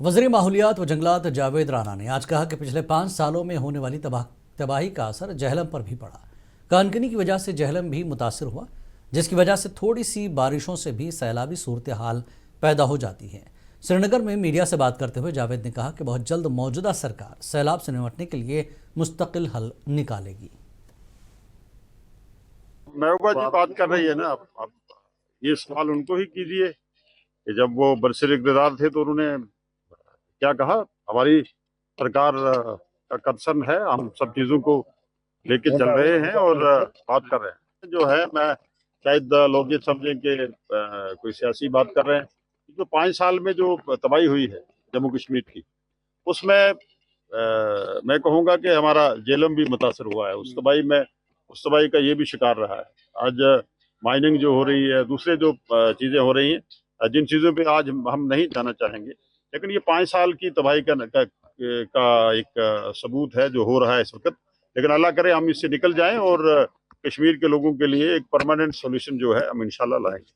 वज़ीर माहौलियात व जंगलात जावेद राना ने आज कहा कि पिछले 5 सालों में होने वाली तबाही का असर जहलम पर भी पड़ा। कनकनी की वजह से जहलम भी मुतासर हुआ, जिसकी वजह से थोड़ी सी बारिशों से भी सैलाबी सूरत हाल पैदा हो जाती है। श्रीनगर में मीडिया से बात करते हुए जावेद ने कहा कि बहुत जल्द मौजूदा सरकार सैलाब से निपटने के लिए मुस्तकिल हल निकालेगी। महबूबा जी बात कर रही है ना, अब ये सवाल उनको ही कीजिए कि जब वो बरसर इक़्तिदार थे तो उन्होंने क्या कहा। हमारी सरकार का कंसर्न है, हम सब चीजों को लेके चल रहे हैं और बात कर रहे हैं। जो है, मैं शायद लोग ये समझें कि कोई सियासी बात कर रहे हैं। जो 5 साल में जो तबाही हुई है जम्मू कश्मीर की, उसमें मैं कहूँगा कि हमारा जेलम भी मुतासर हुआ है। उस तबाही का ये भी शिकार रहा है। आज माइनिंग जो हो रही है, दूसरे जो चीजें हो रही हैं, जिन चीजों पे आज हम नहीं जाना चाहेंगे, लेकिन ये 5 साल की तबाही का एक सबूत है जो हो रहा है इस वक्त। लेकिन अल्लाह करे हम इससे निकल जाएं और कश्मीर के लोगों के लिए एक परमानेंट सोल्यूशन जो है हम इंशाल्लाह लाएंगे।